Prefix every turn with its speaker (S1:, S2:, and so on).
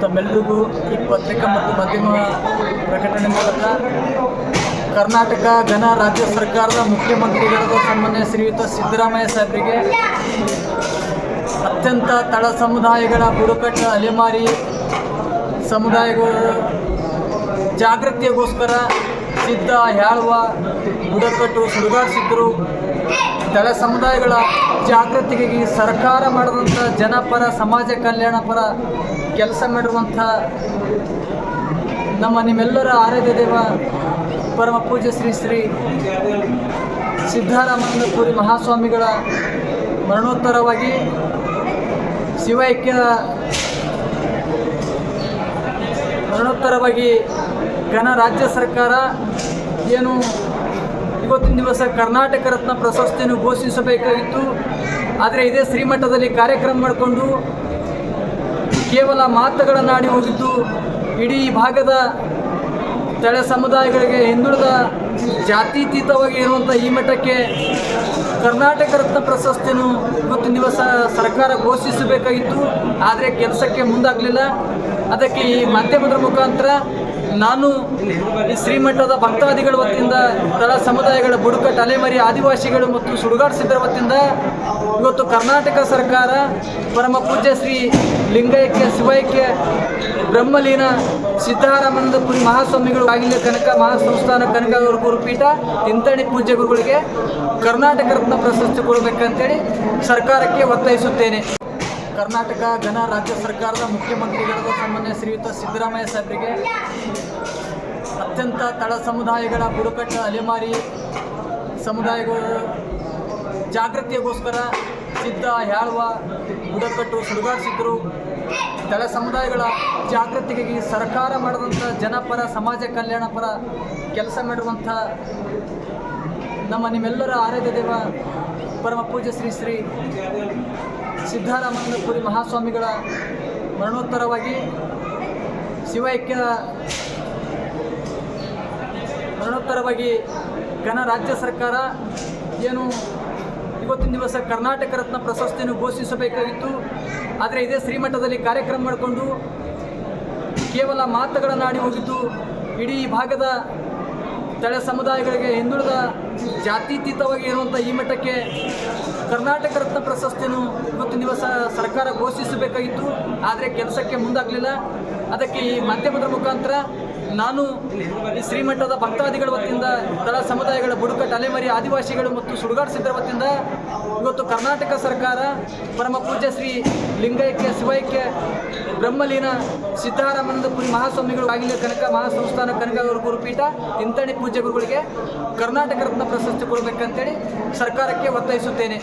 S1: ತಮ್ಮೆಲ್ಲರಿಗೂ ಈ ಪತ್ರಿಕಾ ಮತ್ತು ಮಾಧ್ಯಮ ಪ್ರಕಟಣೆ ಮೂಲಕ ಕರ್ನಾಟಕ ಘನ ರಾಜ್ಯ ಸರ್ಕಾರದ ಮುಖ್ಯಮಂತ್ರಿಗಳಾದ ಸನ್ಮಾನ್ಯ ಶ್ರೀಯುತ ಸಿದ್ದರಾಮಯ್ಯ ಸಾಹೇಬರಿಗೆ ಅತ್ಯಂತ ತಳ ಸಮುದಾಯಗಳ ಬುಡಕಟ್ಟು ಅಲೆಮಾರಿ ಸಮುದಾಯಗಳ ಜಾಗೃತಿಗೋಸ್ಕರ ಸಿದ್ಧ ಹ್ಯಾಳ್ವ ಬುಡಕಟ್ಟು ಸುಡುಗಾಡಿಸಿದ್ದರು. ತಳ ಸಮುದಾಯಗಳ ಜಾಗೃತಿಗಾಗಿ ಸರ್ಕಾರ ಮಾಡಿದಂಥ ಜನಪರ ಸಮಾಜ ಕಲ್ಯಾಣ ಪರ ಕೆಲಸ ಮಾಡಿರುವಂಥ ನಿಮ್ಮೆಲ್ಲರ ಆರಾಧ್ಯ ದೇವ ಪರಮ ಪೂಜ್ಯ ಶ್ರೀ ಸಿದ್ಧರಾಮಾನಂದಪುರಿ ಮಹಾಸ್ವಾಮಿಗಳ ಮರಣೋತ್ತರವಾಗಿ ಶಿವೈಕ್ಯದ ಮರಣೋತ್ತರವಾಗಿ ಘನ ರಾಜ್ಯ ಸರ್ಕಾರ ಏನು ಇವತ್ತಿನ ದಿವಸ ಕರ್ನಾಟಕ ರತ್ನ ಪ್ರಶಸ್ತಿಯನ್ನು ಘೋಷಿಸಬೇಕಾಗಿತ್ತು. ಆದರೆ ಇದೇ ಶ್ರೀಮಠದಲ್ಲಿ ಕಾರ್ಯಕ್ರಮ ಮಾಡಿಕೊಂಡು ಕೇವಲ ಮಾತುಗಳನ್ನಾಡಿ ಹೋಗಿದ್ದು ಇಡೀ ಭಾಗದ ತಳ ಸಮುದಾಯಗಳಿಗೆ ಹಿಂದುಳಿದ ಜಾತ್ಯತೀತವಾಗಿ ಇರುವಂಥ ಈ ಮಠಕ್ಕೆ ಕರ್ನಾಟಕ ರತ್ನ ಪ್ರಶಸ್ತಿಯನ್ನು ಇವತ್ತಿನ ದಿವಸ ಸರ್ಕಾರ ಘೋಷಿಸಬೇಕಾಗಿತ್ತು. ಆದರೆ ಕೆಲಸಕ್ಕೆ ಮುಂದಾಗಲಿಲ್ಲ. ಅದಕ್ಕೆ ಈ ಮಾಧ್ಯಮದ ಮುಖಾಂತರ ನಾನು ಈ ಶ್ರೀಮಠದ ಭಕ್ತಾದಿಗಳ ವತಿಯಿಂದ ತಳ ಸಮುದಾಯಗಳ ಬುಡಕಟ್ಟು ಅಲೆಮಾರಿ ಆದಿವಾಸಿಗಳು ಮತ್ತು ಸುಡುಗಾಡಿಸಿದ್ದರ ವತಿಯಿಂದ ಇವತ್ತು ಕರ್ನಾಟಕ ಸರ್ಕಾರ ಪರಮ ಪೂಜ್ಯ ಶ್ರೀ ಲಿಂಗೈಕ್ಯ ಶಿವೈಕ್ಯ ಬ್ರಹ್ಮಲೀನ ಸಿದ್ಧರಾಮಾನಂದಪುರಿ ಮಹಾಸ್ವಾಮಿಗಳು ಆಗಿನ ಕನಕ ಮಹಾಸಂಸ್ಥಾನ ಕನಕ ಗುರುಪೀಠ ತಿಂತಣಿ ಪೂಜ್ಯ ಗುರುಗಳಿಗೆ ಕರ್ನಾಟಕ ರತ್ನ ಪ್ರಶಸ್ತಿ ಕೊಡಬೇಕಂತೇಳಿ ಸರ್ಕಾರಕ್ಕೆ ಒತ್ತಾಯಿಸುತ್ತೇನೆ. ಕರ್ನಾಟಕ ಘನ ರಾಜ್ಯ ಸರ್ಕಾರದ ಮುಖ್ಯಮಂತ್ರಿಗಳಾದ ಸನ್ಮಾನ್ಯ ಶ್ರೀಯುತ ಸಿದ್ದರಾಮಯ್ಯ ಸಾಹೇಬರಿಗೆ ಅತ್ಯಂತ ತಳ ಸಮುದಾಯಗಳ ಬುಡಕಟ್ಟು ಅಲೆಮಾರಿ ಸಮುದಾಯಗಳ ಜಾಗೃತಿಗೋಸ್ಕರ ಸಿದ್ಧ ಹ್ಯಾಳ್ವ ಬುಡಕಟ್ಟು ಸುಡುಗಾಡಿಸಿದ್ದರು. ತಳ ಸಮುದಾಯಗಳ ಜಾಗೃತಿಗಾಗಿ ಸರ್ಕಾರ ಮಾಡಿದಂಥ ಜನಪರ ಸಮಾಜ ಕಲ್ಯಾಣ ಪರ ಕೆಲಸ ಮಾಡಿರುವಂಥ ನಿಮ್ಮೆಲ್ಲರ ಆರಾಧ್ಯ ದೇವ ಪರಮ ಪೂಜ್ಯ ಶ್ರೀ ಸಿದ್ಧರಾಮಾನಂದಪುರಿ ಮಹಾಸ್ವಾಮಿಗಳ ಮರಣೋತ್ತರವಾಗಿ ಶಿವೈಕ್ಯದ ಮರಣೋತ್ತರವಾಗಿ ಘನ ರಾಜ್ಯ ಸರ್ಕಾರ ಏನು ಇವತ್ತಿನ ದಿವಸ ಕರ್ನಾಟಕ ರತ್ನ ಪ್ರಶಸ್ತಿಯನ್ನು ಘೋಷಿಸಬೇಕಾಗಿತ್ತು. ಆದರೆ ಇದೇ ಶ್ರೀಮಠದಲ್ಲಿ ಕಾರ್ಯಕ್ರಮ ಮಾಡಿಕೊಂಡು ಕೇವಲ ಮಾತುಗಳನ್ನಾಡಿ ಹೋಗಿದ್ದು ಇಡೀ ಭಾಗದ ತಳ ಸಮುದಾಯಗಳಿಗೆ ಹಿಂದುಳಿದ ಜಾತ್ಯತೀತವಾಗಿ ಇರುವಂಥ ಈ ಮಠಕ್ಕೆ ಕರ್ನಾಟಕ ರತ್ನ ಪ್ರಶಸ್ತಿಯನ್ನು ಇವತ್ತಿನ ದಿವಸ ಸರ್ಕಾರ ಘೋಷಿಸಬೇಕಾಗಿತ್ತು. ಆದರೆ ಕೆಲಸಕ್ಕೆ ಮುಂದಾಗಲಿಲ್ಲ. ಅದಕ್ಕೆ ಈ ಮಾಧ್ಯಮದ ಮುಖಾಂತರ ನಾನು ಈ ಶ್ರೀಮಠದ ಭಕ್ತಾದಿಗಳ ವತಿಯಿಂದ ತಳ ಸಮುದಾಯಗಳ ಬುಡಕಟ್ಟು ಅಲೆಮಾರಿ ಆದಿವಾಸಿಗಳು ಮತ್ತು ಸುಡುಗಾಡಿಸಿದ್ದರ ವತಿಯಿಂದ ಇವತ್ತು ಕರ್ನಾಟಕ ಸರ್ಕಾರ ಪರಮ ಪೂಜ್ಯ ಶ್ರೀ ಲಿಂಗೈಕ್ಯ ಶಿವೈಕ್ಯ ಬ್ರಹ್ಮಲೀನ ಸಿದ್ಧರಾಮಾನಂದಪುರಿ ಮಹಾಸ್ವಾಮಿಗಳು ಆಗಿನ ಕನಕ ಮಹಾಸಂಸ್ಥಾನ ಕನಕ ಗುರುಪೀಠ ತಿಂತಣಿ ಪೂಜ್ಯ ಗುರುಗಳಿಗೆ ಕರ್ನಾಟಕ ರತ್ನ ಪ್ರಶಸ್ತಿ ಕೊಡಬೇಕಂತೇಳಿ ಸರ್ಕಾರಕ್ಕೆ ಒತ್ತಾಯಿಸುತ್ತೇನೆ.